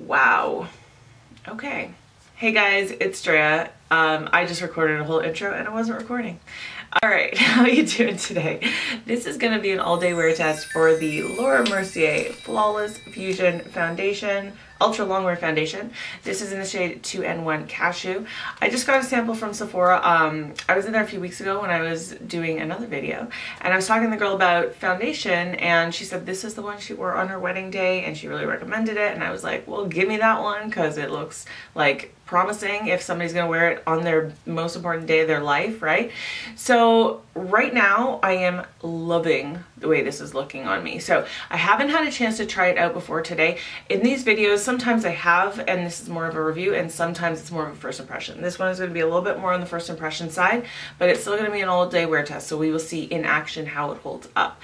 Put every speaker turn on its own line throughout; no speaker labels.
Wow. Okay. Hey guys, it's Drea. I just recorded a whole intro and I wasn't recording. Alright, how are you doing today? This is going to be an all-day wear test for the Laura Mercier Flawless Fusion Foundation, Ultra Longwear Foundation. This is in the shade 2N1 Cashew. I just got a sample from Sephora. I was in there a few weeks ago when I was doing another video, and I was talking to the girl about foundation, and she said this is the one she wore on her wedding day, and she really recommended it, and I was like, well, give me that one, because it looks like promising if somebody's gonna wear it on their most important day of their life, right? So right now I am loving the way this is looking on me. So I haven't had a chance to try it out before today. In these videos, sometimes I have, and this is more of a review, and sometimes it's more of a first impression. This one is going to be a little bit more on the first impression side, but it's still going to be an all-day wear test, so we will see in action how it holds up.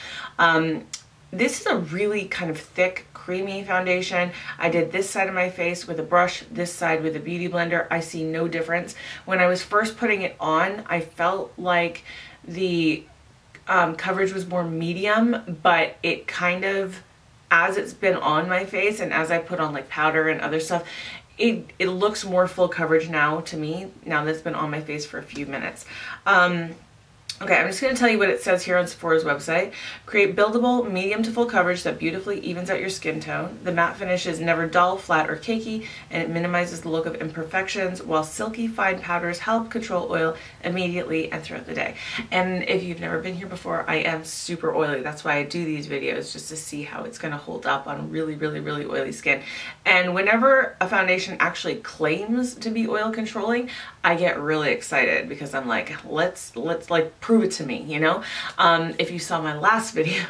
This is a really kind of thick, creamy foundation. I did this side of my face with a brush, this side with a beauty blender. I see no difference. When I was first putting it on, I felt like the coverage was more medium, but it kind of, as it's been on my face and as I put on like powder and other stuff, it looks more full coverage now to me, now that it's been on my face for a few minutes. Okay, I'm just going to tell you what it says here on Sephora's website. Create buildable, medium to full coverage that beautifully evens out your skin tone. The matte finish is never dull, flat, or cakey, and it minimizes the look of imperfections, while silky, fine powders help control oil immediately and throughout the day. And if you've never been here before, I am super oily. That's why I do these videos, just to see how it's going to hold up on really, really, really oily skin. And whenever a foundation actually claims to be oil controlling, I get really excited because I'm like, let's like prove it to me, you know? If you saw my last video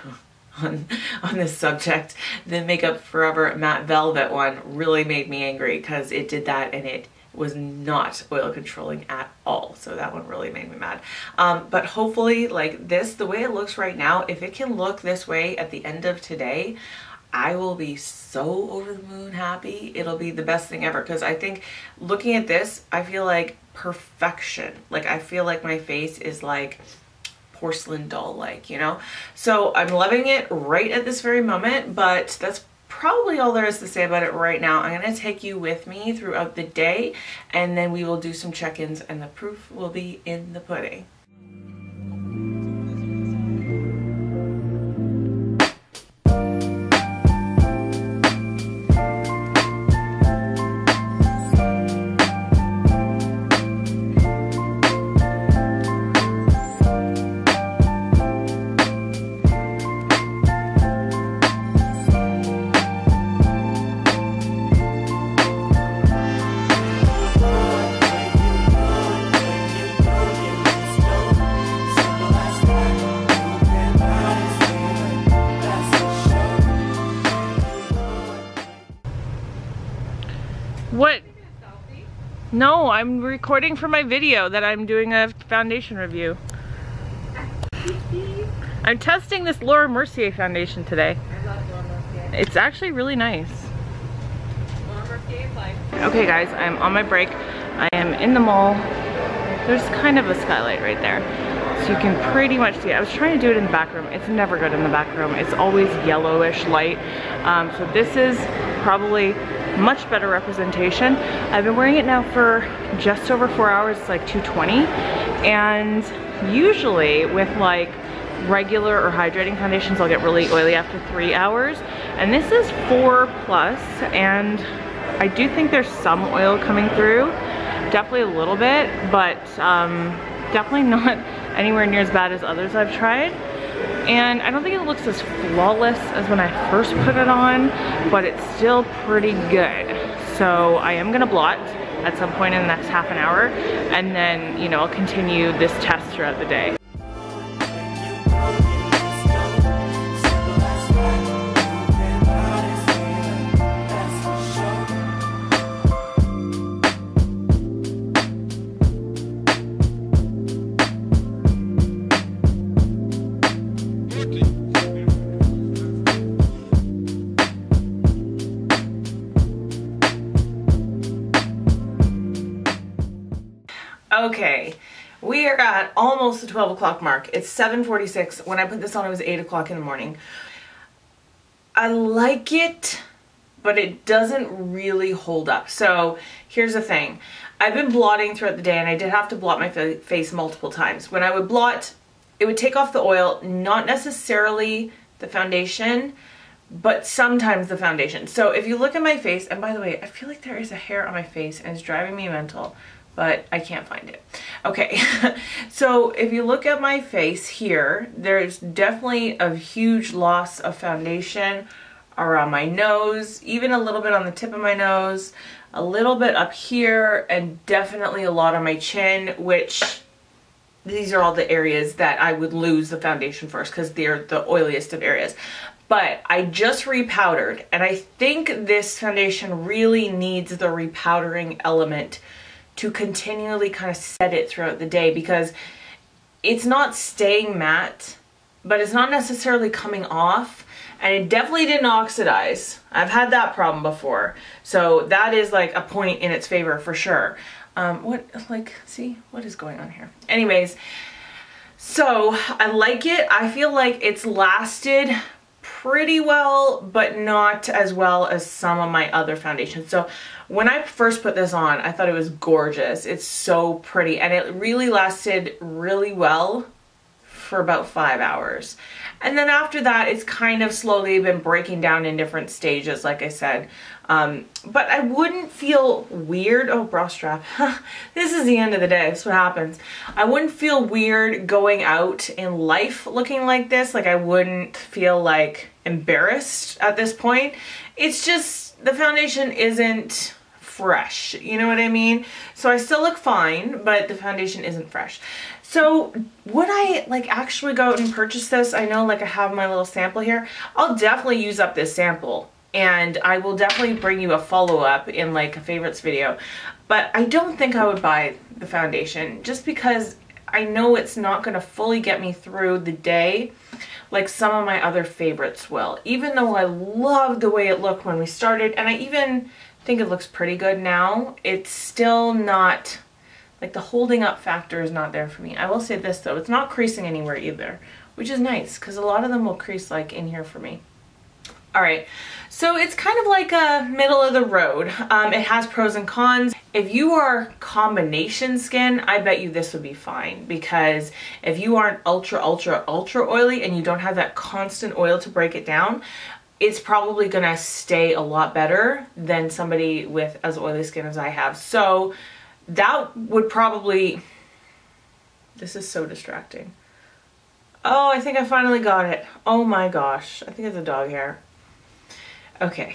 on this subject, the Makeup Forever Matte Velvet one really made me angry because it did that and it was not oil controlling at all. So that one really made me mad. But hopefully, like this, the way it looks right now, if it can look this way at the end of today, I will be so over the moon happy. It'll be the best thing ever, because I think looking at this, I feel like perfection. Like I feel like my face is like porcelain doll like, you know? So I'm loving it right at this very moment, but that's probably all there is to say about it right now. I'm going to take you with me throughout the day, and then we will do some check-ins, and the proof will be in the pudding. What? No, I'm recording for my video that I'm doing a foundation review. I'm testing this Laura Mercier foundation today. I love Laura Mercier. It's actually really nice. Laura Mercier is life. Okay guys, I'm on my break. I am in the mall. There's kind of a skylight right there, so you can pretty much see it. I was trying to do it in the back room. It's never good in the back room. It's always yellowish light. So this is probably much better representation. I've been wearing it now for just over 4 hours. It's like 220, and usually with like regular or hydrating foundations I'll get really oily after 3 hours, and this is 4+, and I do think there's some oil coming through, definitely a little bit, but definitely not anywhere near as bad as others I've tried. And I don't think it looks as flawless as when I first put it on, but it's still pretty good. So I am gonna blot at some point in the next half an hour, and then, you know, I'll continue this test throughout the day. Okay, we are at almost the 12 o'clock mark. It's 7:46. When I put this on, it was 8 o'clock in the morning. I like it, but it doesn't really hold up. So here's the thing. I've been blotting throughout the day, and I did have to blot my face multiple times. When I would blot, it would take off the oil, not necessarily the foundation, but sometimes the foundation. So if you look at my face, and by the way, I feel like there is a hair on my face and it's driving me mental, but I can't find it. Okay, so if you look at my face here, there's definitely a huge loss of foundation around my nose, even a little bit on the tip of my nose, a little bit up here, and definitely a lot on my chin, which these are all the areas that I would lose the foundation first because they're the oiliest of areas. But I just repowdered, and I think this foundation really needs the repowdering element to continually kind of set it throughout the day, because it's not staying matte, but it's not necessarily coming off, and it definitely didn't oxidize. I've had that problem before, so that is like a point in its favor for sure. See, what is going on here? Anyways, so I like it. I feel like it's lasted pretty well, but not as well as some of my other foundations. So when I first put this on, I thought it was gorgeous. It's so pretty, and it really lasted really well for about 5 hours. And then after that, it's kind of slowly been breaking down in different stages, like I said. But I wouldn't feel weird. Oh, bra strap. This is the end of the day. That's what happens. I wouldn't feel weird going out in life looking like this. Like, I wouldn't feel like embarrassed at this point. It's just the foundation isn't fresh. You know what I mean? So I still look fine, but the foundation isn't fresh. So would I like actually go out and purchase this? I know like I have my little sample here. I'll definitely use up this sample, and I will definitely bring you a follow-up in like a favorites video. But I don't think I would buy the foundation just because I know it's not going to fully get me through the day like some of my other favorites will. Even though I love the way it looked when we started, and I even think it looks pretty good now, it's still not, like the holding up factor is not there for me. I will say this though, it's not creasing anywhere either, which is nice because a lot of them will crease like in here for me. Alright, so it's kind of like a middle of the road. It has pros and cons. If you are combination skin, I bet you this would be fine, because if you aren't ultra oily and you don't have that constant oil to break it down, it's probably gonna stay a lot better than somebody with as oily skin as I have. So that would probably, this is so distracting. Oh, I think I finally got it. Oh my gosh, I think it's a dog hair. Okay,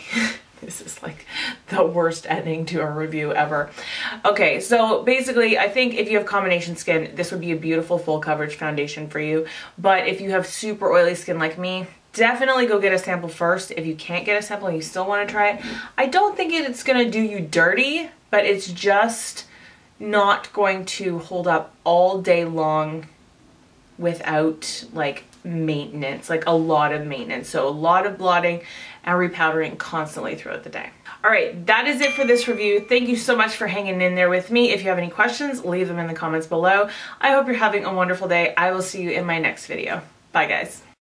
this is like the worst ending to a review ever. Okay, so basically I think if you have combination skin, this would be a beautiful full coverage foundation for you. But if you have super oily skin like me, definitely go get a sample first. If you can't get a sample and you still want to try it, I don't think it's going to do you dirty, but it's just not going to hold up all day long without like maintenance, like a lot of maintenance. So a lot of blotting and repowdering constantly throughout the day. All right, that is it for this review. Thank you so much for hanging in there with me. If you have any questions, leave them in the comments below. I hope you're having a wonderful day. I will see you in my next video. Bye guys.